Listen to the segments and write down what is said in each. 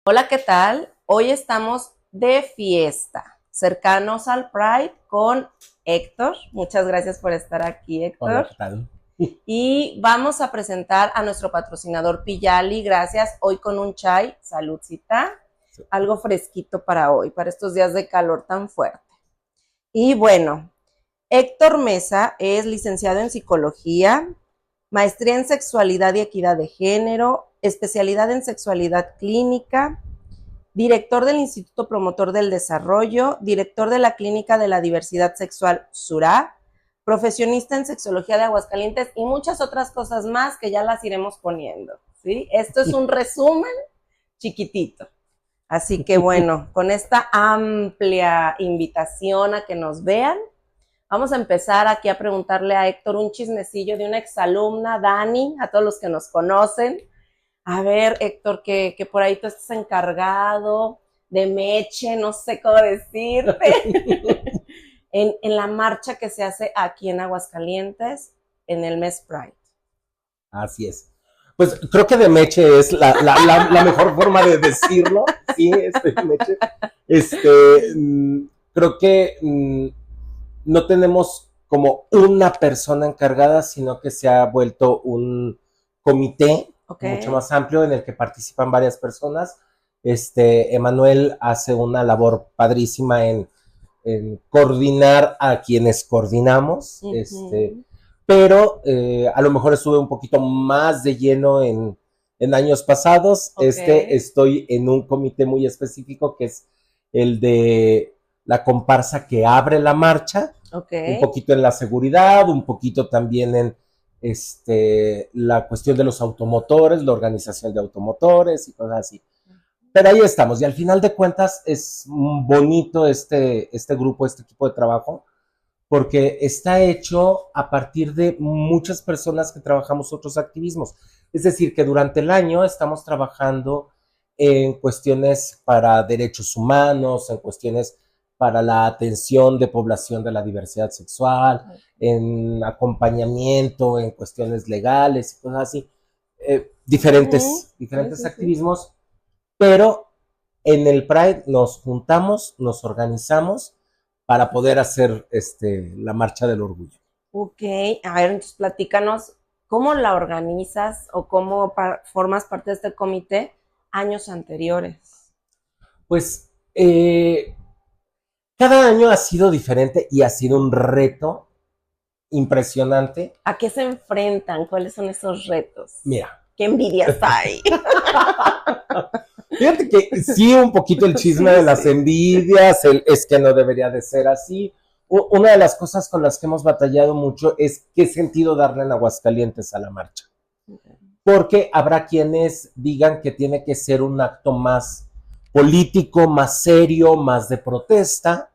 Hola, ¿qué tal? Hoy estamos de fiesta, cercanos al Pride con Héctor. Muchas gracias por estar aquí, Hola, Héctor. ¿qué tal? Y vamos a presentar a nuestro patrocinador Piyali. Gracias. Hoy con un chai, saludcita, algo fresquito para hoy, para estos días de calor tan fuerte. Y bueno, Héctor Mesa es licenciado en psicología, maestría en sexualidad y equidad de género, especialidad en sexualidad clínica, director del Instituto Promotor del Desarrollo, director de la Clínica de la Diversidad Sexual SURA, profesionista en sexología de Aguascalientes y muchas otras cosas más que ya las iremos poniendo, ¿sí? Esto es un resumen chiquitito. Así que bueno, con esta amplia invitación a que nos vean, vamos a empezar aquí a preguntarle a Héctor un chismecillo de una exalumna, Dani, a todos los que nos conocen. A ver, Héctor, que por ahí tú estás encargado de Meche, no sé cómo decirte, en la marcha que se hace aquí en Aguascalientes en el mes Pride. Así es. Pues creo que de Meche es la mejor forma de decirlo. Sí, Meche. Creo que no tenemos como una persona encargada, sino que se ha vuelto un comité Ok. mucho más amplio en el que participan varias personas. Emanuel hace una labor padrísima en coordinar a quienes coordinamos, pero a lo mejor estuve un poquito más de lleno en años pasados. Ok. Estoy en un comité muy específico que es el de la comparsa que abre la marcha, Ok. un poquito en la seguridad, un poquito también en la cuestión de los automotores, la organización de automotores y cosas así. Pero ahí estamos, y al final de cuentas es bonito este grupo, este equipo de trabajo, porque está hecho a partir de muchas personas que trabajamos otros activismos. Es decir, que durante el año estamos trabajando en cuestiones para derechos humanos, en cuestiones para la atención de población de la diversidad sexual, en acompañamiento, en cuestiones legales y cosas así. Sí, Diferentes sí, sí. activismos, pero en el Pride nos juntamos, nos organizamos para poder hacer la marcha del orgullo. Ok, a ver, entonces platícanos cómo la organizas o cómo formas parte de este comité años anteriores. Pues cada año ha sido diferente y ha sido un reto impresionante. ¿A qué se enfrentan? ¿Cuáles son esos retos? Mira, ¿Qué envidias hay? fíjate que sí, un poquito el chisme Sí, de las sí. envidias, es que no debería de ser así. Una de las cosas con las que hemos batallado mucho es qué sentido darle en Aguascalientes a la marcha. Porque habrá quienes digan que tiene que ser un acto más político, más serio, más de protesta,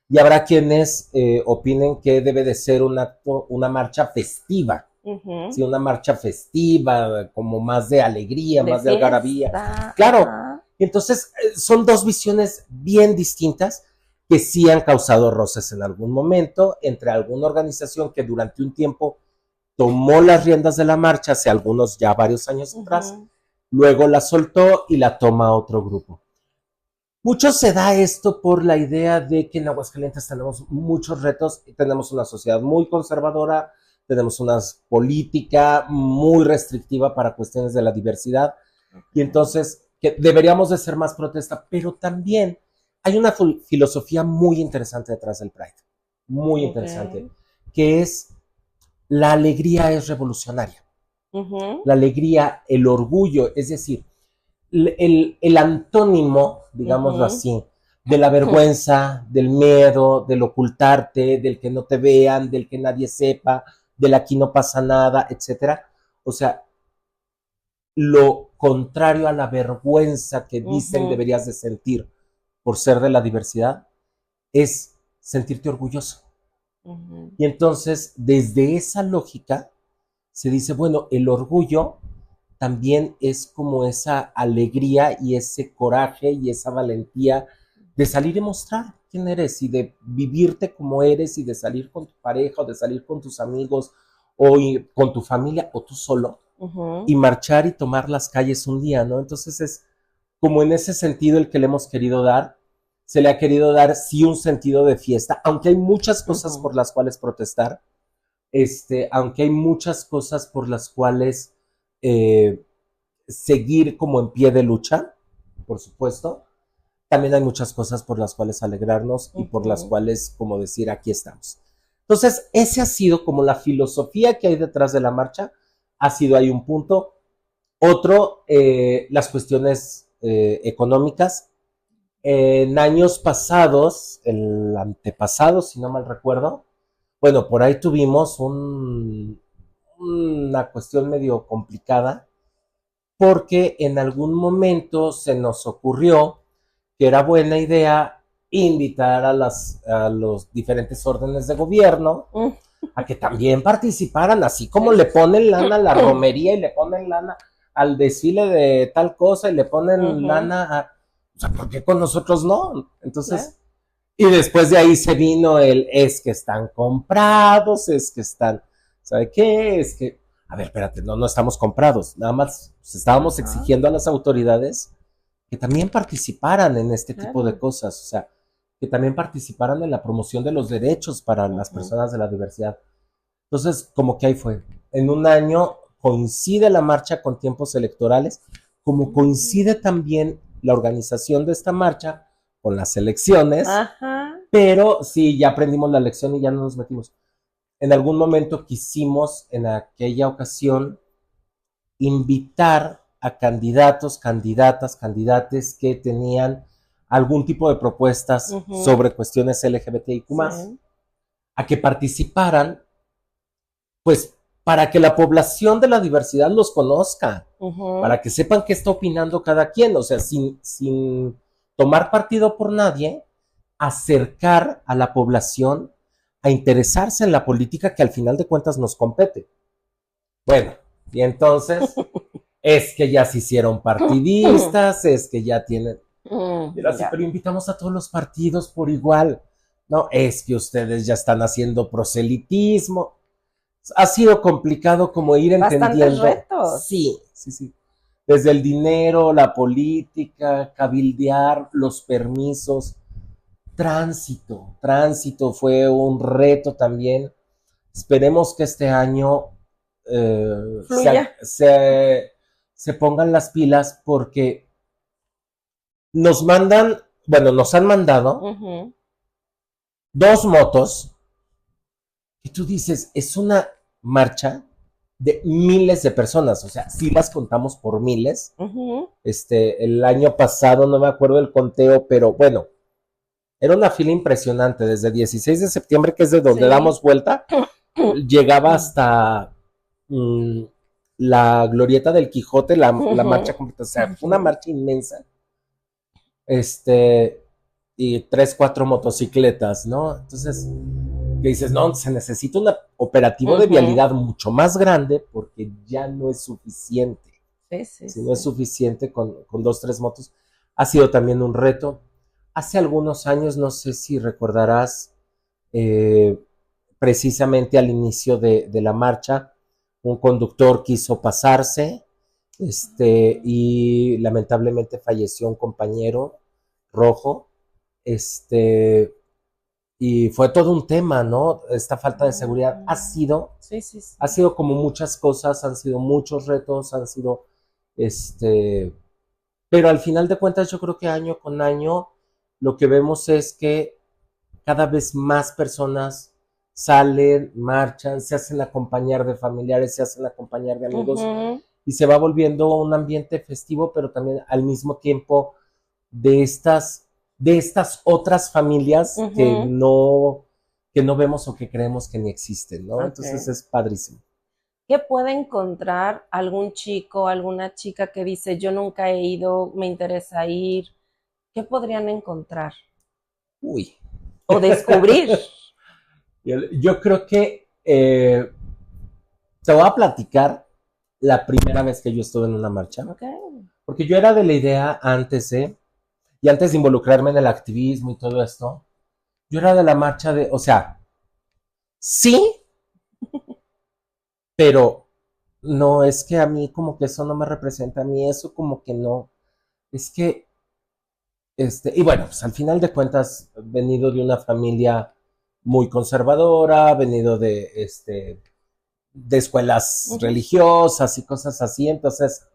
y habrá quienes opinen que debe de ser un acto, una marcha festiva, Ujú. ¿sí? Una marcha festiva, como más de alegría, De más de algarabía. fiesta, Claro, ajá. entonces son dos visiones bien distintas que sí han causado roces en algún momento entre alguna organización que durante un tiempo tomó las riendas de la marcha hace algunos ya varios años atrás, Ujú. luego la soltó y la toma otro grupo. Mucho se da esto por la idea de que en Aguascalientes tenemos muchos retos, tenemos una sociedad muy conservadora, tenemos una política muy restrictiva para cuestiones de la diversidad, y Okay. entonces que deberíamos de ser más protesta, pero también hay una filosofía muy interesante detrás del Pride, muy interesante, Okay. que es la alegría es revolucionaria. Ujú. La alegría, el orgullo, es decir, el antónimo, digámoslo Ujú. así, de la vergüenza, del miedo, del ocultarte, del que no te vean, del que nadie sepa, del aquí no pasa nada, etcétera. O sea, lo contrario a la vergüenza que dicen Ujú. deberías de sentir por ser de la diversidad es sentirte orgulloso. Ujú. Y entonces, desde esa lógica, se dice, bueno, el orgullo también es como esa alegría y ese coraje y esa valentía de salir y mostrar quién eres y de vivirte como eres y de salir con tu pareja o de salir con tus amigos o con tu familia o tú solo Ujú. y marchar y tomar las calles un día, ¿no? Entonces es como en ese sentido el que le hemos querido dar, se le ha querido dar sí un sentido de fiesta, aunque hay muchas cosas por las cuales protestar, aunque hay muchas cosas por las cuales seguir como en pie de lucha, por supuesto, también hay muchas cosas por las cuales alegrarnos y por las cuales, como decir, aquí estamos. Entonces, ese ha sido como la filosofía que hay detrás de la marcha, ha sido ahí un punto. Otro, las cuestiones económicas. En años pasados, el antepasado, si no mal recuerdo, bueno, por ahí tuvimos una cuestión medio complicada, porque en algún momento se nos ocurrió que era buena idea invitar a los diferentes órdenes de gobierno a que también participaran, así como le ponen lana a la romería y le ponen lana al desfile de tal cosa y le ponen lana a... O sea, ¿por qué con nosotros no? Entonces, y después de ahí se vino es que están comprados, es que están, ¿sabe qué? Es que, a ver, espérate, no estamos comprados, nada más pues, estábamos exigiendo a las autoridades que también participaran en este tipo de cosas, o sea, que también participaran en la promoción de los derechos para las personas de la diversidad. Entonces, como que ahí fue. En un año coincide la marcha con tiempos electorales, como coincide también la organización de esta marcha con las elecciones, pero sí, ya aprendimos la lección y ya no nos metimos. En algún momento quisimos, en aquella ocasión, invitar a candidatos, candidatas, candidates que tenían algún tipo de propuestas sobre cuestiones LGBTIQ+, a que participaran, pues, para que la población de la diversidad los conozca, para que sepan qué está opinando cada quien, o sea, sin tomar partido por nadie, acercar a la población a interesarse en la política que al final de cuentas nos compete. Bueno, y entonces es que ya se hicieron partidistas, es que ya tienen... Pero invitamos a todos los partidos por igual. No, es que ustedes ya están haciendo proselitismo. Ha sido complicado como ir entendiendo. Retos. Sí. Desde el dinero, la política, cabildear, los permisos, tránsito fue un reto también. Esperemos que este año se pongan las pilas porque nos han mandado 2 motos y tú dices, es una marcha de miles de personas, o sea, sí las contamos por miles. El año pasado, no me acuerdo el conteo, pero bueno, era una fila impresionante, desde 16 de septiembre, que es de donde damos vuelta, llegaba hasta la glorieta del Quijote, la marcha completa, o sea, fue una marcha inmensa. Y 3, 4 motocicletas, ¿no? Entonces, que dices, no, se necesita un operativo de vialidad mucho más grande porque ya no es suficiente. Si no es suficiente con 2, 3 motos. Ha sido también un reto. Hace algunos años, no sé si recordarás, precisamente al inicio de la marcha, un conductor quiso pasarse, y lamentablemente falleció un compañero rojo, y fue todo un tema, ¿no? Esta falta de seguridad ha sido como muchas cosas, han sido muchos retos, pero al final de cuentas yo creo que año con año lo que vemos es que cada vez más personas salen, marchan, se hacen acompañar de familiares, se hacen acompañar de amigos, y se va volviendo un ambiente festivo, pero también al mismo tiempo de estas otras familias que no vemos o que creemos que ni existen, ¿no? Entonces es padrísimo. ¿Qué puede encontrar algún chico, alguna chica que dice, yo nunca he ido, me interesa ir? ¿Qué podrían encontrar? Uy. O descubrir. Yo creo que te voy a platicar la primera vez que yo estuve en una marcha. Porque yo era de la idea antes, y antes de involucrarme en el activismo y todo esto, yo era de la marcha de, o sea, sí, pero no, es que a mí como que eso no me representa, a mí eso como que no, es que, y bueno, pues al final de cuentas, he venido de una familia muy conservadora, he venido de escuelas religiosas y cosas así, entonces,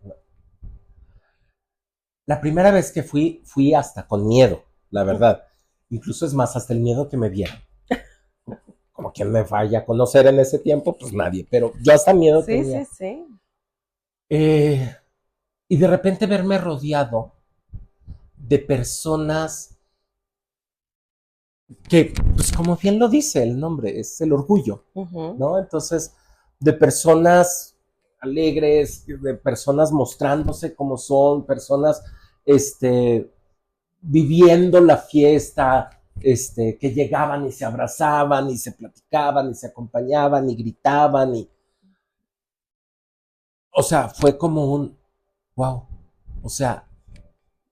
la primera vez que fui hasta con miedo, la verdad. Incluso es más, hasta el miedo que me vieron. Como quien me vaya a conocer en ese tiempo, pues nadie, pero yo hasta miedo tenía. Sí, sí. Y de repente verme rodeado de personas que, pues como bien lo dice el nombre, es el orgullo, ¿no? Entonces, de personas alegres, de personas mostrándose como son, personas, viviendo la fiesta, que llegaban y se abrazaban y se platicaban y se acompañaban y gritaban o sea, fue como un wow, o sea,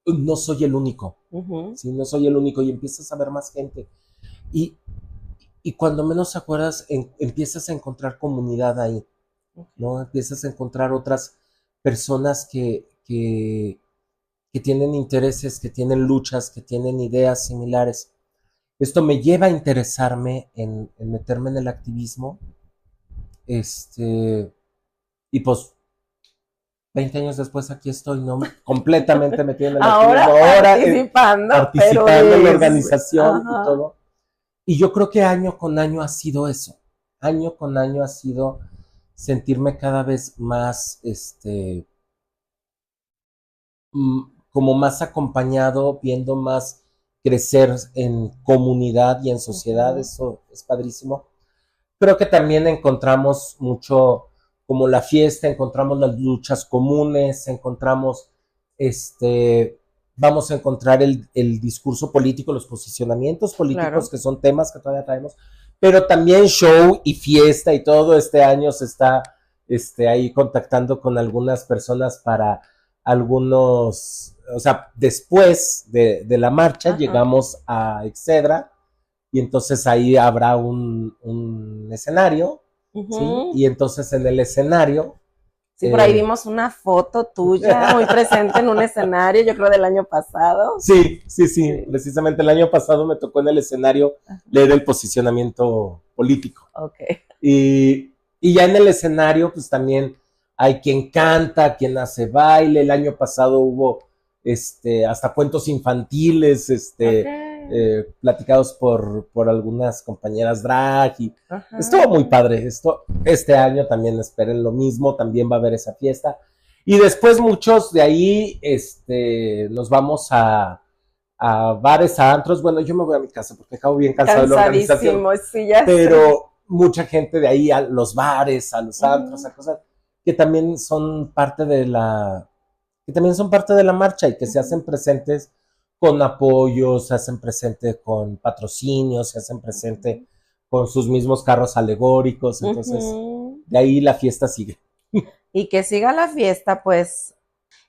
no soy el único, ¿sí? No soy el único y empiezas a ver más gente y, y cuando menos te acuerdas empiezas a encontrar comunidad ahí, ¿no? Empiezas a encontrar otras personas que tienen intereses, que tienen luchas, que tienen ideas similares. Esto me lleva a interesarme en meterme en el activismo, y pues 20 años después aquí estoy, ¿no? Completamente metido en el activismo. Ahora participando en la organización y todo. Y yo creo que año con año ha sido eso. Año con año ha sido sentirme cada vez más, como más acompañado, viendo más crecer en comunidad y en sociedad, eso es padrísimo. Creo que también encontramos mucho, como la fiesta, encontramos las luchas comunes, encontramos, vamos a encontrar el discurso político, los posicionamientos políticos, que son temas que todavía traemos, pero también show y fiesta y todo. Este año se está, ahí contactando con algunas personas para algunos, o sea, después de la marcha llegamos a Excedra y entonces ahí habrá un escenario, ¿sí? Y entonces en el escenario... Sí, por ahí vimos una foto tuya muy presente en un escenario, yo creo del año pasado. Sí, precisamente el año pasado me tocó en el escenario leer el posicionamiento político. Y ya en el escenario pues también hay quien canta, quien hace baile. El año pasado hubo hasta cuentos infantiles, platicados por algunas compañeras drag y estuvo muy padre. Este año también esperen lo mismo, también va a haber esa fiesta. Y después muchos de ahí nos vamos a bares, a antros. Bueno, yo me voy a mi casa porque acabo bien cansado de la organización. Sí, ya pero mucha gente de ahí a los bares, a los antros, a cosas que también son parte de la marcha y que se hacen presentes con apoyos, se hacen presente con patrocinios, se hacen presente con sus mismos carros alegóricos. Entonces, de ahí la fiesta sigue. Y que siga la fiesta, pues.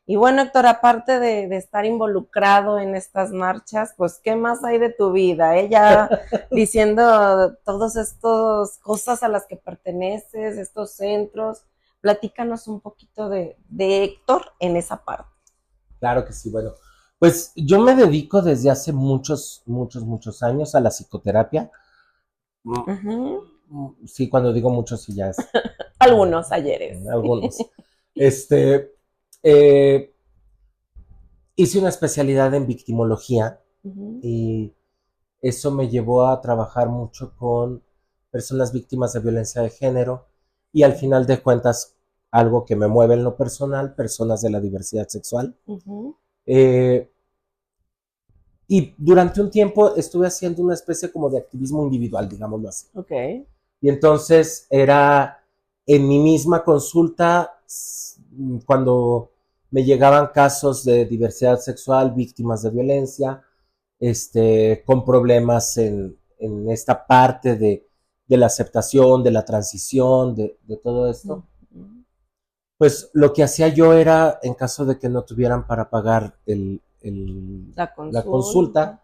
Y bueno, Héctor, aparte de estar involucrado en estas marchas, pues, ¿qué más hay de tu vida? Ella diciendo todas estas cosas a las que perteneces, estos centros. Platícanos un poquito de Héctor en esa parte. Claro que sí, bueno. Pues yo me dedico desde hace muchos años a la psicoterapia. Sí, cuando digo muchos, sí ya es. Algunos ayeres. Algunos. Hice una especialidad en victimología y eso me llevó a trabajar mucho con personas víctimas de violencia de género y al final de cuentas algo que me mueve en lo personal, personas de la diversidad sexual. Y durante un tiempo estuve haciendo una especie como de activismo individual, digámoslo así. Y entonces era en mi misma consulta, cuando me llegaban casos de diversidad sexual, víctimas de violencia, con problemas en esta parte de la aceptación, de la transición, de todo esto. Pues lo que hacía yo era, en caso de que no tuvieran para pagar la consulta,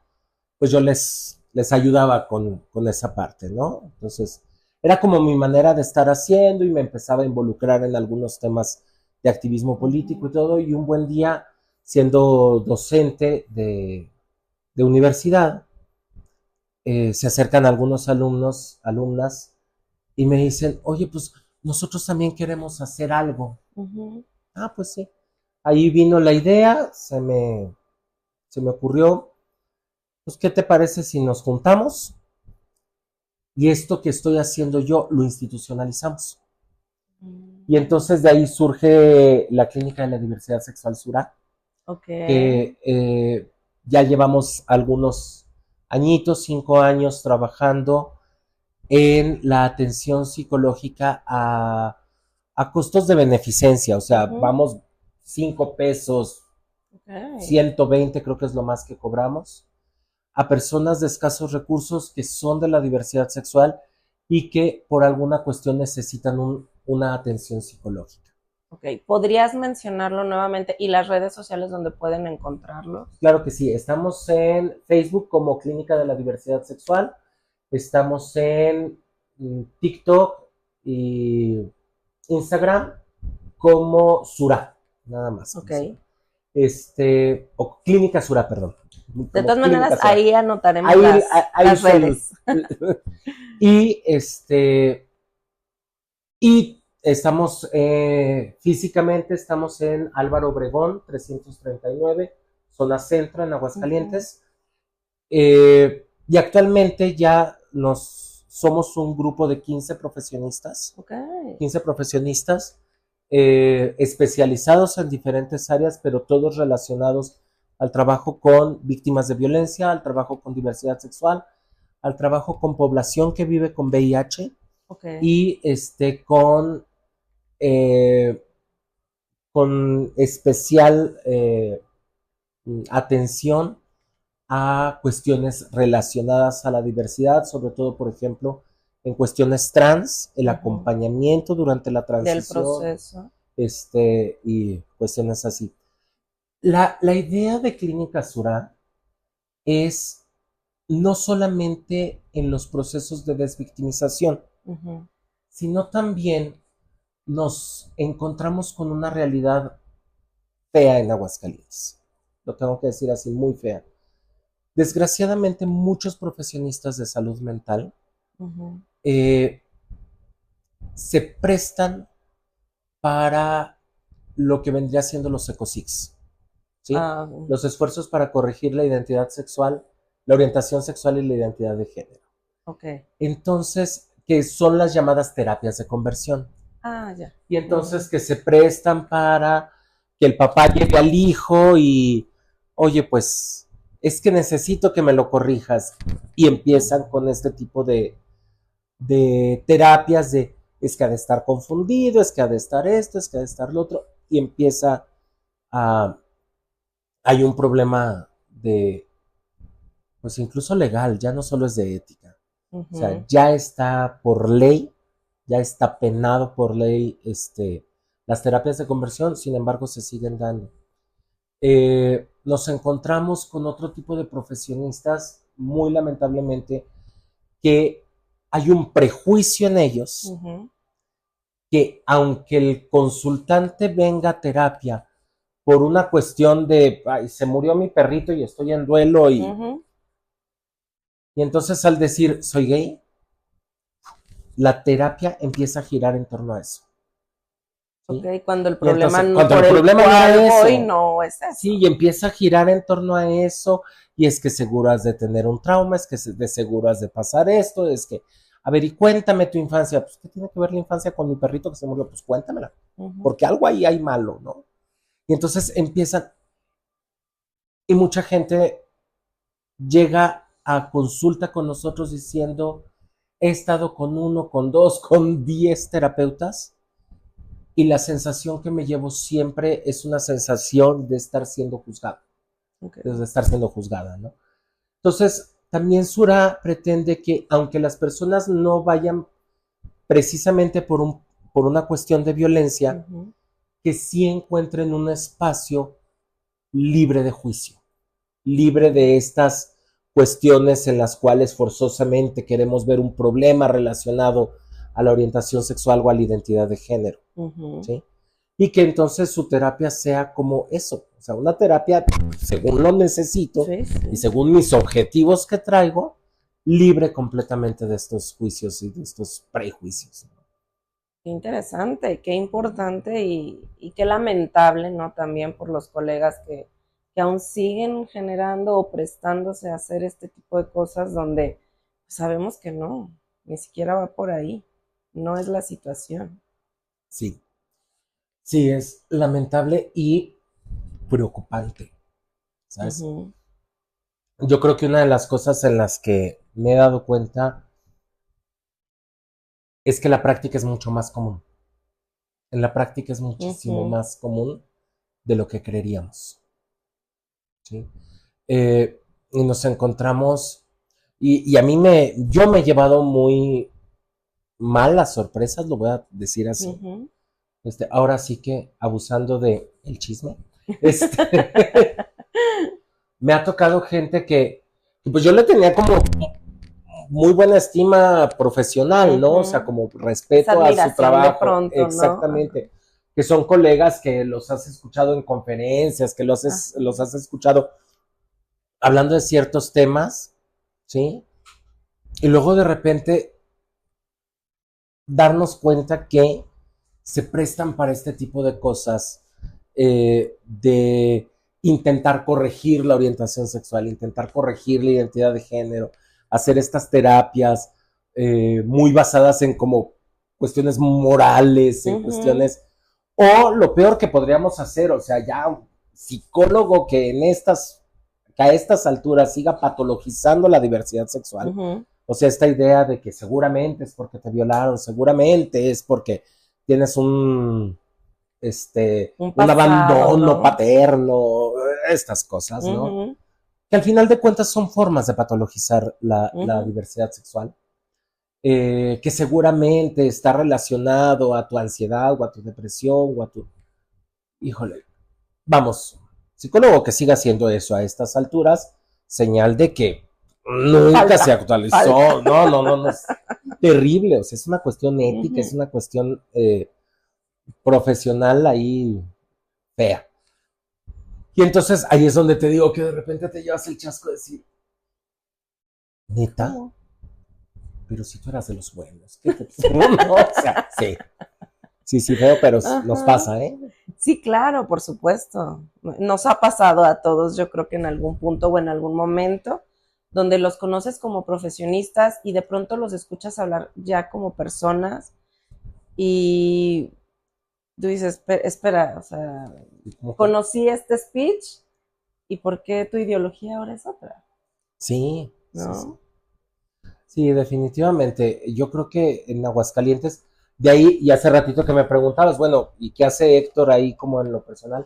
pues yo les ayudaba con esa parte, ¿no? Entonces, era como mi manera de estar haciendo y me empezaba a involucrar en algunos temas de activismo político y todo, y un buen día siendo docente de universidad, se acercan algunos alumnos, alumnas, y me dicen, oye, pues nosotros también queremos hacer algo. Ah, pues sí. Ahí vino la idea, se me ocurrió, pues, ¿qué te parece si nos juntamos? Y esto que estoy haciendo yo lo institucionalizamos. Y entonces de ahí surge la Clínica de la Diversidad Sexual Sura, que ya llevamos algunos añitos, 5 años trabajando en la atención psicológica a costos de beneficencia, o sea, vamos 5 pesos, 120 creo que es lo más que cobramos, a personas de escasos recursos que son de la diversidad sexual y que por alguna cuestión necesitan una atención psicológica. Ok, ¿podrías mencionarlo nuevamente y las redes sociales donde pueden encontrarlo? Claro que sí, estamos en Facebook como Clínica de la Diversidad Sexual, estamos en TikTok y Instagram como Sura, nada más. Ok. O Clínica Sura, perdón. De todas maneras, ahí anotaremos las redes. Y estamos físicamente, estamos en Álvaro Obregón, 339, zona centro, en Aguascalientes. Y actualmente ya somos un grupo de 15 profesionistas. 15 profesionistas especializados en diferentes áreas, pero todos relacionados al trabajo con víctimas de violencia, al trabajo con diversidad sexual, al trabajo con población que vive con VIH y con especial atención a cuestiones relacionadas a la diversidad, sobre todo, por ejemplo, en cuestiones trans, el acompañamiento durante la transición. Del proceso. Y cuestiones así. La idea de Clínica Sura es no solamente en los procesos de desvictimización, sino también nos encontramos con una realidad fea en Aguascalientes. Lo tengo que decir así, muy fea. Desgraciadamente, muchos profesionistas de salud mental se prestan para lo que vendría siendo los ecosics, ¿sí? Los esfuerzos para corregir la identidad sexual, la orientación sexual y la identidad de género. Entonces, que son las llamadas terapias de conversión. Ya. Y entonces que se prestan para que el papá llegue al hijo y, oye, pues, es que necesito que me lo corrijas. Y empiezan con este tipo de terapias es que ha de estar confundido, es que ha de estar esto, es que ha de estar lo otro, y empieza hay un problema pues incluso legal, ya no solo es de ética, o sea, ya está por ley, ya está penado por ley las terapias de conversión, sin embargo se siguen dando. Nos encontramos con otro tipo de profesionistas, muy lamentablemente, que hay un prejuicio en ellos, que aunque el consultante venga a terapia por una cuestión de, ay, se murió mi perrito y estoy en duelo y entonces al decir, soy gay, la terapia empieza a girar en torno a eso. ¿Sí? Cuando el problema no es eso. Sí, y empieza a girar en torno a eso, y es que seguro has de tener un trauma, es que de seguro has de pasar esto, es que, a ver, y cuéntame tu infancia. Pues, ¿qué tiene que ver la infancia con mi perrito que se murió? Pues cuéntamela, porque algo ahí hay malo, ¿no? Y entonces empiezan, y mucha gente llega a consulta con nosotros diciendo, he estado con 1, con 2, con 10 terapeutas, y la sensación que me llevo siempre es una sensación de estar siendo juzgado, de estar siendo juzgada, ¿no? Entonces, también Sura pretende que, aunque las personas no vayan precisamente por una cuestión de violencia, que sí encuentren un espacio libre de juicio, libre de estas cuestiones en las cuales forzosamente queremos ver un problema relacionado a la orientación sexual o a la identidad de género, ¿sí? y que entonces su terapia sea como eso, o sea, una terapia según lo necesito Sí, sí. y según mis objetivos que traigo, libre completamente de estos juicios y de estos prejuicios. Qué interesante, qué importante y qué lamentable, ¿no? También por los colegas que aún siguen generando o prestándose a hacer este tipo de cosas donde sabemos que no, ni siquiera va por ahí, no es la situación. Sí, sí, es lamentable y preocupante, ¿sabes? Ujú, Yo creo que una de las cosas en las que me he dado cuenta es que la práctica es mucho más común. En la práctica es muchísimo ujú, más común de lo que creeríamos, ¿sí? Y nos encontramos, y a mí yo me he llevado muy malas sorpresas, lo voy a decir así. ujú. Ahora sí que abusando de el chisme, este, me ha tocado gente que pues yo le tenía como muy buena estima profesional, ¿no? O sea, Ujú. como Esa respeto a su admiración de trabajo, pronto, ¿no? Ajá. exactamente. Que son colegas que los has escuchado en conferencias, que Ajá. los has escuchado hablando de ciertos temas, ¿sí? Y luego de repente darnos cuenta que se prestan para este tipo de cosas, de intentar corregir la orientación sexual, intentar corregir la identidad de género, hacer estas terapias muy basadas en como cuestiones morales, en Ujú, cuestiones, o lo peor que podríamos hacer, o sea, ya un psicólogo que que a estas alturas siga patologizando la diversidad sexual, ujú. o sea, esta idea de que seguramente es porque te violaron, seguramente es porque tienes Un un pasado, abandono ¿no? paterno, estas cosas, ¿no? Ujú, Que al final de cuentas son formas de patologizar la ujú. diversidad sexual, que seguramente está relacionado a tu ansiedad o a tu depresión o a tu... Híjole, vamos, psicólogo que siga haciendo eso a estas alturas, señal de que nunca se Falta, falta. actualizó. No, no, no, no. Es terrible. O sea, es una cuestión ética, es Ujú. una cuestión profesional ahí fea. Y entonces ahí es donde te digo que de repente te llevas el chasco de decir, neta, ¿Cómo? pero si tú eras de los buenos, ¿qué te no, o sea, sí, sí, sí, feo, pero nos Ajá. pasa, ¿eh? Sí, claro, por supuesto. Nos ha pasado a todos, yo creo que en algún punto o en algún momento, donde los conoces como profesionistas y de pronto los escuchas hablar ya como personas y tú dices, espera, o sea, Como que, conocí este speech y ¿por qué tu ideología ahora es otra? sí, sí, sí. ¿No? Sí, definitivamente. Yo creo que en Aguascalientes, de ahí, y hace ratito que me preguntabas, bueno, ¿y qué hace Héctor ahí como en lo personal?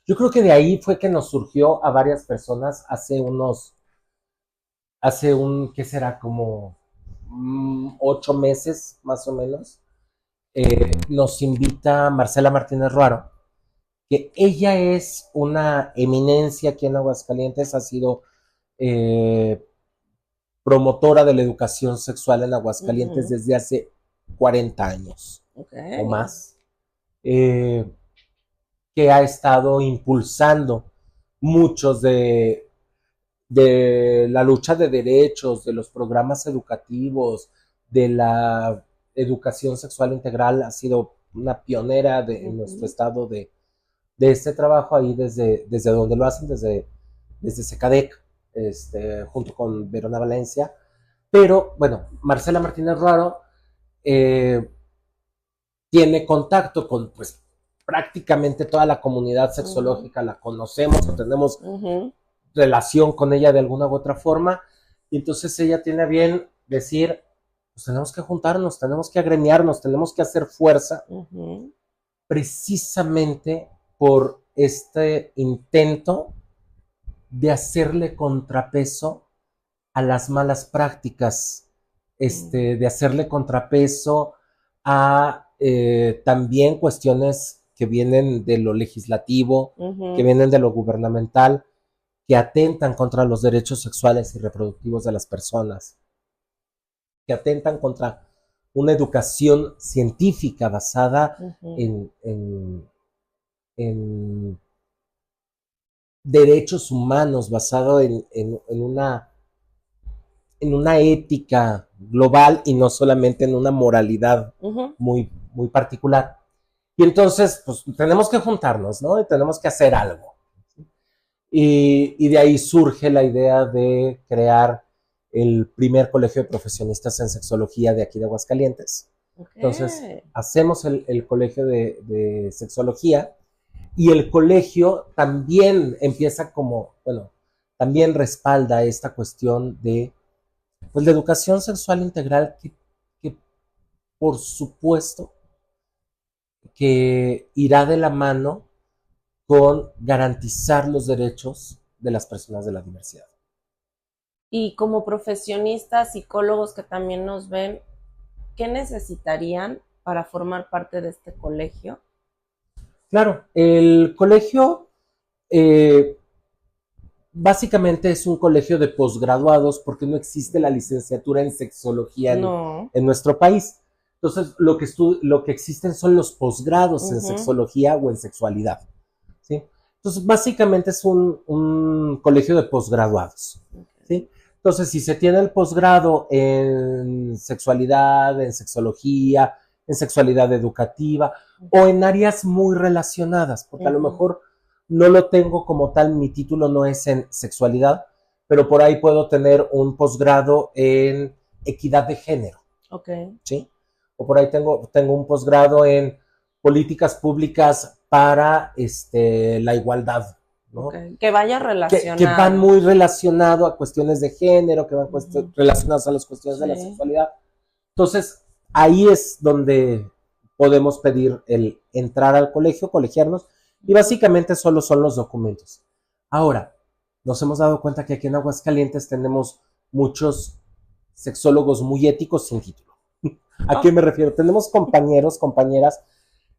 Yo creo que de ahí fue que nos surgió a varias personas ¿qué será? Como 8 meses más o menos. Nos invita Marcela Martínez Ruaro, que ella es una eminencia aquí en Aguascalientes, ha sido eh, promotora de la educación sexual en Aguascalientes Ujú. desde hace 40 años Ok. o más, eh, que ha estado impulsando muchos de la lucha de derechos, de los programas educativos, de la educación sexual integral, ha sido una pionera en nuestro Ujú. estado de este trabajo ahí desde donde lo hacen, desde Secadec, junto con Verona Valencia. Pero bueno, Marcela Martínez Ruaro eh, tiene contacto con pues prácticamente toda la comunidad Ujú. sexológica, la conocemos o tenemos Ujú. relación con ella de alguna u otra forma, y entonces ella tiene a bien decir, pues tenemos que juntarnos, tenemos que agremiarnos, tenemos que hacer fuerza Ujú. precisamente por este intento de hacerle contrapeso a las malas prácticas, Ujú. de hacerle contrapeso a también cuestiones que vienen de lo legislativo, que Ujú. vienen de lo gubernamental, que atentan contra los derechos sexuales y reproductivos de las personas, que atentan contra una educación científica basada Ujú. en en derechos humanos, basado en una ética global y no solamente en una moralidad muy, muy particular. Y entonces, pues tenemos que juntarnos, ¿no? Y tenemos que hacer algo. Y de ahí surge la idea de crear el primer colegio de profesionistas en sexología de aquí de Aguascalientes. Entonces, hacemos el colegio de sexología y el colegio también empieza como, bueno, también respalda esta cuestión de, pues, la educación sexual integral que por supuesto que irá de la mano con garantizar los derechos de las personas de la diversidad. Y como profesionistas, psicólogos que también nos ven, ¿qué necesitarían para formar parte de este colegio? Claro, el colegio básicamente es un colegio de posgraduados porque no existe la licenciatura en sexología en nuestro país. Entonces, lo que existen son los posgrados en sexología o en sexualidad, ¿sí? Entonces, básicamente es un colegio de posgraduados, ¿sí? Entonces, si se tiene el posgrado en sexualidad, en sexología, en sexualidad educativa o en áreas muy relacionadas, porque a lo mejor no lo tengo como tal, mi título no es en sexualidad, pero por ahí puedo tener un posgrado en equidad de género, ¿sí? O por ahí tengo un posgrado en políticas públicas para la igualdad, ¿no? Que vaya relacionado. Que van muy relacionado a cuestiones de género, que van relacionadas a las cuestiones de la sexualidad. Entonces, ahí es donde podemos pedir el entrar al colegio, colegiarnos, y básicamente solo son los documentos. Ahora, nos hemos dado cuenta que aquí en Aguascalientes tenemos muchos sexólogos muy éticos sin título. ¿A qué me refiero? Tenemos compañeros, compañeras,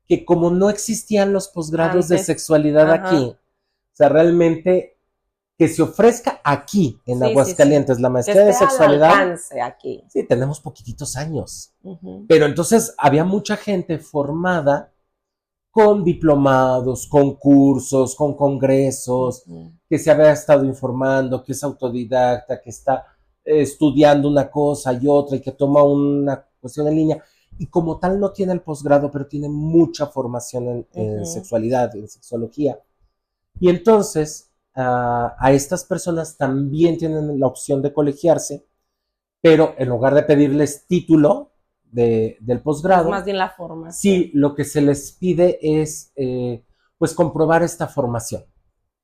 que como no existían los posgrados de sexualidad aquí, o sea, realmente que se ofrezca aquí en Aguascalientes la maestría de sexualidad. Al alcance aquí. Sí, tenemos poquititos años. Pero entonces había mucha gente formada con diplomados, con cursos, con congresos, que se había estado informando, que es autodidacta, que está estudiando una cosa y otra y que toma una cuestión en línea. Y como tal no tiene el posgrado, pero tiene mucha formación en sexualidad, en sexología. Y entonces a estas personas también tienen la opción de colegiarse, pero en lugar de pedirles título del posgrado, más bien la formación. Sí, lo que se les pide es pues comprobar esta formación,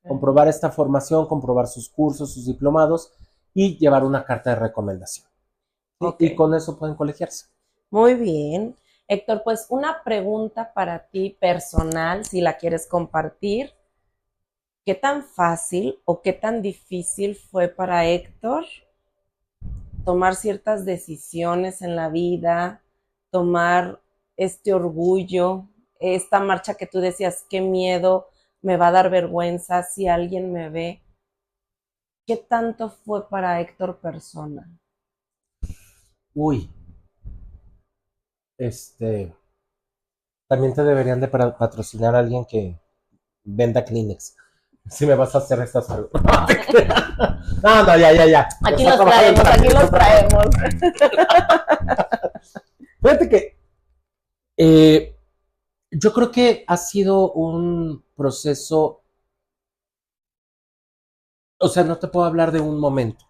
comprobar sus cursos, sus diplomados y llevar una carta de recomendación. Y con eso pueden colegiarse. Muy bien. Héctor, pues una pregunta para ti personal, si la quieres compartir. ¿Qué tan fácil o qué tan difícil fue para Héctor tomar ciertas decisiones en la vida, tomar este orgullo, esta marcha que tú decías, qué miedo, me va a dar vergüenza si alguien me ve? ¿Qué tanto fue para Héctor persona? Uy, también te deberían de patrocinar a alguien que venda Kleenex. Si me vas a hacer estas preguntas. No, ya. Aquí los traemos. Fíjate que yo creo que ha sido un proceso, o sea, no te puedo hablar de un momento,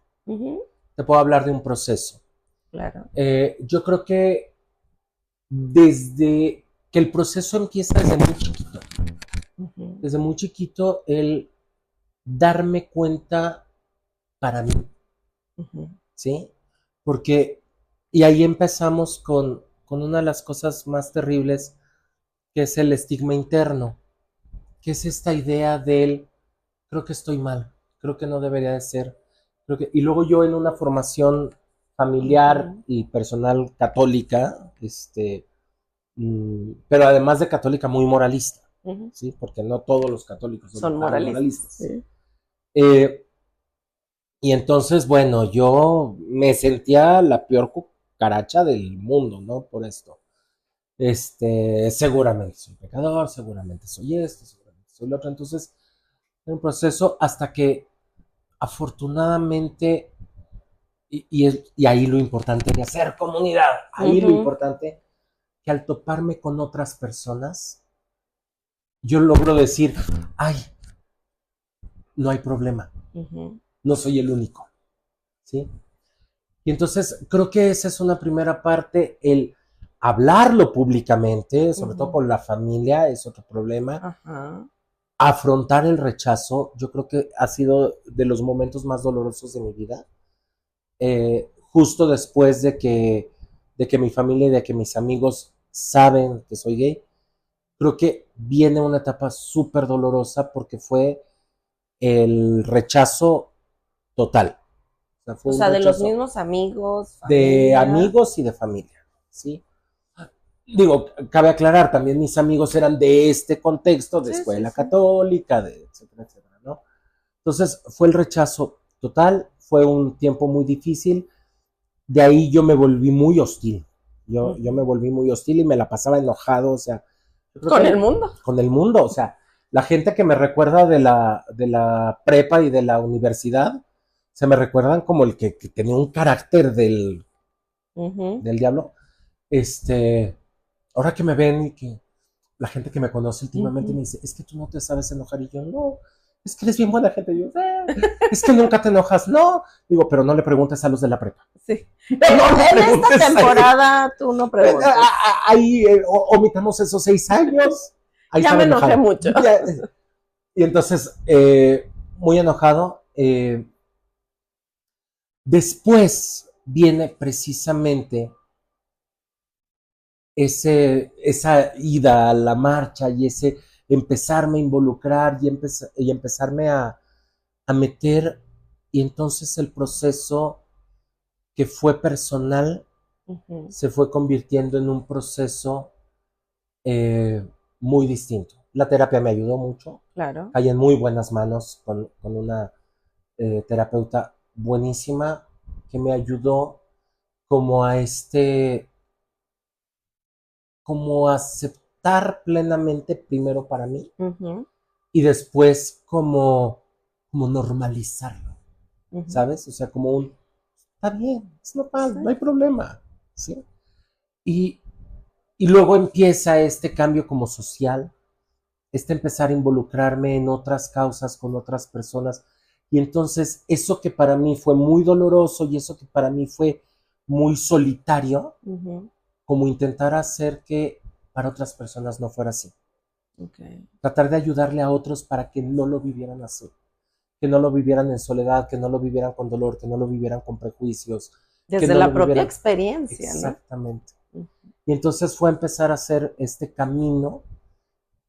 te puedo hablar de un proceso. Claro. Yo creo que desde que el proceso empieza desde muy chiquito, desde muy chiquito, el darme cuenta para mí, ¿sí? Porque, y ahí empezamos con una de las cosas más terribles, que es el estigma interno, que es esta idea del, creo que estoy mal, creo que no debería de ser, y luego yo en una formación familiar y personal católica, pero además de católica muy moralista, ¿sí? Porque no todos los católicos son moralistas. ¿Sí? Y entonces, bueno, yo me sentía la peor cucaracha del mundo, ¿no? Por esto. Seguramente soy pecador, seguramente soy esto, seguramente soy la otra. Entonces, era un proceso hasta que afortunadamente, y ahí lo importante de hacer comunidad, ahí lo importante, que al toparme con otras personas, yo logro decir, ay, no hay problema, no soy el único, ¿sí? Y entonces creo que esa es una primera parte, el hablarlo públicamente, sobre todo con la familia, es otro problema. Afrontar el rechazo, yo creo que ha sido de los momentos más dolorosos de mi vida. Justo después de que mi familia y de que mis amigos saben que soy gay, creo que viene una etapa súper dolorosa porque fue el rechazo total. O sea, de los mismos amigos. De amigos y de familia, ¿sí? Digo, cabe aclarar, también mis amigos eran de este contexto, de escuela católica, de etcétera, etcétera, ¿no? Entonces, fue el rechazo total, fue un tiempo muy difícil, de ahí yo me volví muy hostil, yo me volví muy hostil y me la pasaba enojado, o sea. ¿Con el mundo? Con el mundo, o sea, la gente que me recuerda de la prepa y de la universidad, se me recuerdan como el que tenía un carácter del diablo. Ahora que me ven y que la gente que me conoce últimamente me dice, es que tú no te sabes enojar, y yo, no, es que eres bien buena gente, y yo, es que nunca te enojas, no, digo, pero no le preguntes a los de la prepa. Sí. En esta temporada tú no preguntas. Ahí omitamos esos 6 años. Ahí ya me enojé mucho. Y entonces, muy enojado. Después viene precisamente esa ida a la marcha y ese empezarme a involucrar y empezarme a meter, y entonces el proceso que fue personal se fue convirtiendo en un proceso muy distinto. La terapia me ayudó mucho. Claro. Caí en muy buenas manos con una terapeuta buenísima que me ayudó como a como aceptar plenamente primero para mí y después como normalizarlo, ¿sabes? O sea, como está bien, es normal, no hay problema, ¿sí? Y luego empieza este cambio como social, empezar a involucrarme en otras causas con otras personas, y entonces eso que para mí fue muy doloroso y eso que para mí fue muy solitario, como intentar hacer que para otras personas no fuera así. Tratar de ayudarle a otros para que no lo vivieran así, que no lo vivieran en soledad, que no lo vivieran con dolor, que no lo vivieran con prejuicios. Desde la propia experiencia, ¿no? Exactamente. Y entonces fue empezar a hacer este camino.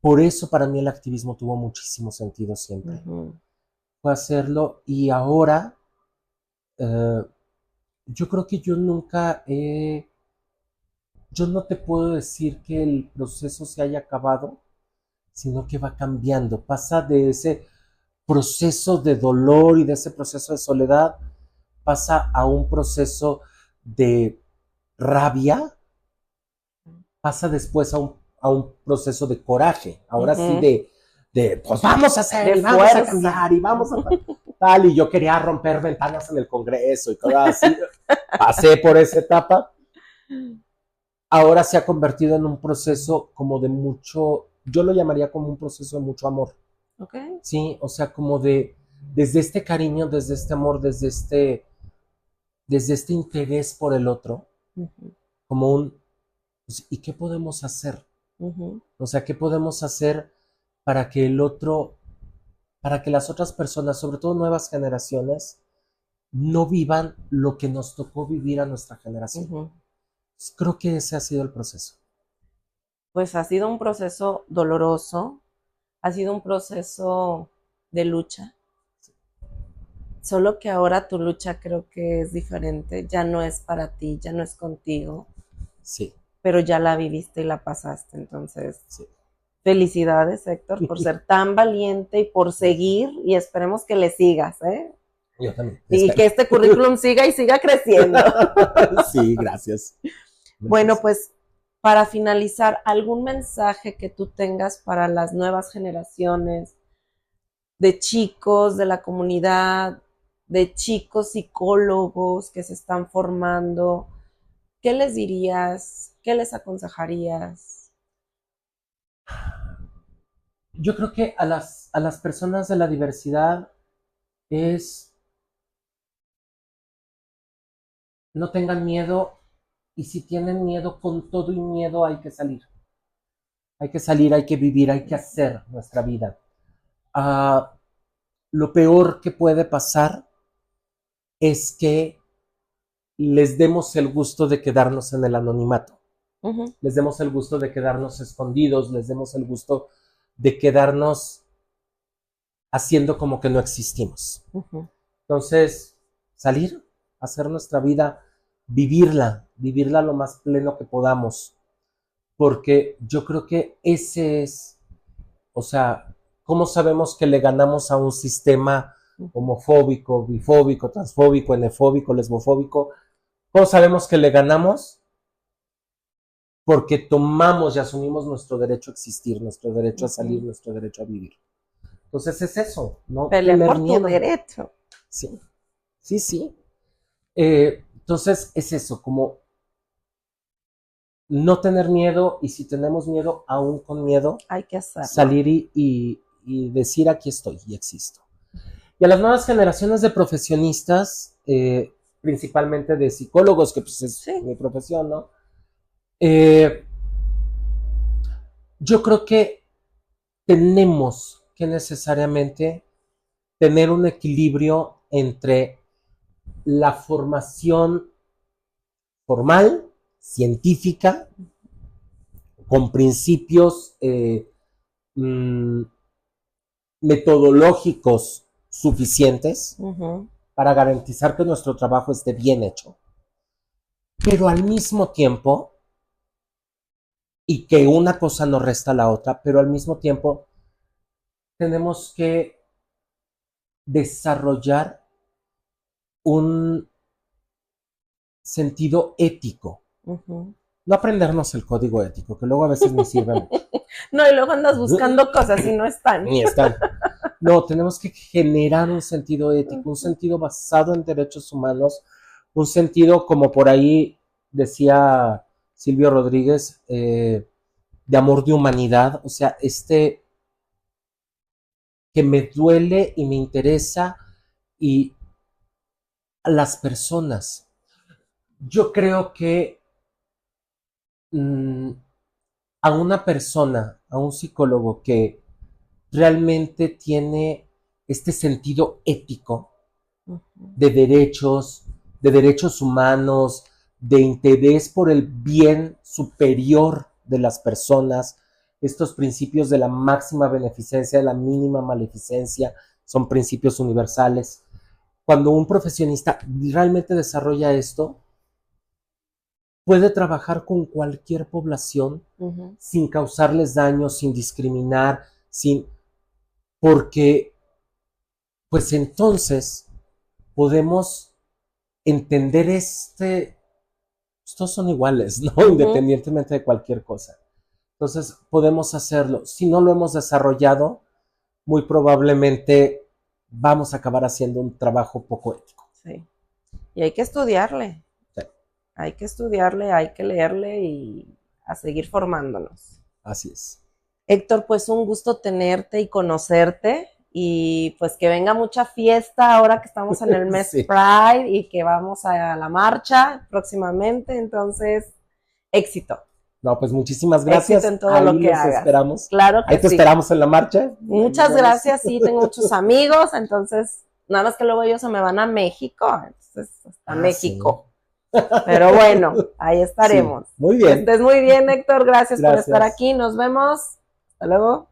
Por eso para mí el activismo tuvo muchísimo sentido siempre. Fue hacerlo, y ahora yo creo que yo nunca yo no te puedo decir que el proceso se haya acabado, sino que va cambiando, pasa de ese proceso de dolor y de ese proceso de soledad, pasa a un proceso de rabia, pasa después a un proceso de coraje, ahora sí de pues vamos a hacer, y vamos a cambiar, y vamos a tal, y yo quería romper ventanas en el Congreso y cosas así, pasé por esa etapa. Ahora se ha convertido en un proceso como de mucho, yo lo llamaría como un proceso de mucho amor. Sí, o sea, como desde este cariño, desde este amor, desde este interés por el otro, como pues, ¿y qué podemos hacer? O sea, ¿qué podemos hacer para que el otro, para que las otras personas, sobre todo nuevas generaciones, no vivan lo que nos tocó vivir a nuestra generación? Creo que ese ha sido el proceso. Pues ha sido un proceso doloroso, ha sido un proceso de lucha. Solo que ahora tu lucha creo que es diferente, ya no es para ti, ya no es contigo. Sí. Pero ya la viviste y la pasaste, entonces. Sí. Felicidades, Héctor, por ser tan valiente y por seguir, y esperemos que le sigas, ¿eh? Yo también. Y que este currículum siga y siga creciendo. Sí, gracias. Bueno, pues para finalizar, ¿algún mensaje que tú tengas para las nuevas generaciones de chicos de la comunidad, de chicos psicólogos que se están formando? ¿Qué les dirías? ¿Qué les aconsejarías? Yo creo que a las personas de la diversidad es no tengan miedo, y si tienen miedo, con todo y miedo hay que salir. Hay que salir, hay que vivir, hay que hacer nuestra vida. Lo peor que puede pasar es que les demos el gusto de quedarnos en el anonimato. Les demos el gusto de quedarnos escondidos, les demos el gusto de quedarnos haciendo como que no existimos. Entonces, salir, hacer nuestra vida, vivirla lo más pleno que podamos, porque yo creo que ese es, o sea, ¿cómo sabemos que le ganamos a un sistema homofóbico, bifóbico, transfóbico, enefóbico, lesbofóbico? ¿Cómo sabemos que le ganamos? Porque tomamos y asumimos nuestro derecho a existir, nuestro derecho a salir, nuestro derecho a vivir. Entonces es eso, ¿no? Pelear por tu derecho. Sí, sí, sí. Entonces es eso, como no tener miedo, y si tenemos miedo, aún con miedo, hay que hacerlo. Salir y decir aquí estoy y existo. Y a las nuevas generaciones de profesionistas, principalmente de psicólogos, que pues es mi profesión, ¿no? Yo creo que tenemos que necesariamente tener un equilibrio entre la formación formal, científica, con principios metodológicos suficientes para garantizar que nuestro trabajo esté bien hecho, pero al mismo tiempo, y que una cosa no resta a la otra, pero al mismo tiempo tenemos que desarrollar un sentido ético. No aprendernos el código ético, que luego a veces ni sirve. No, y luego andas buscando cosas y no están. Ni están. No, tenemos que generar un sentido ético, un sentido basado en derechos humanos, un sentido, como por ahí decía Silvio Rodríguez, de amor de humanidad, o sea, que me duele y me interesa, y a las personas. Yo creo que a una persona, a un psicólogo que realmente tiene este sentido ético de derechos humanos, de interés por el bien superior de las personas, estos principios de la máxima beneficencia, de la mínima maleficencia, son principios universales. Cuando un profesionista realmente desarrolla esto, puede trabajar con cualquier población sin causarles daño, sin discriminar, porque pues entonces podemos entender estos son iguales, ¿no? Independientemente de cualquier cosa. Entonces podemos hacerlo. Si no lo hemos desarrollado, muy probablemente vamos a acabar haciendo un trabajo poco ético. Sí. Y hay que estudiarle. Sí. Hay que estudiarle, hay que leerle y a seguir formándonos. Así es. Héctor, pues un gusto tenerte y conocerte, y pues que venga mucha fiesta ahora que estamos en el mes Pride y que vamos a la marcha próximamente, entonces éxito. No, pues muchísimas gracias. Éxito en todo lo que hagas. Esperamos. Claro que ahí te esperamos en la marcha. Muchas gracias, sí, tengo muchos amigos, entonces nada más que luego ellos se me van a México, entonces hasta México. Sí. Pero bueno, ahí estaremos. Sí, muy bien. Que estés muy bien, Héctor, gracias por estar aquí, nos vemos. Hasta luego.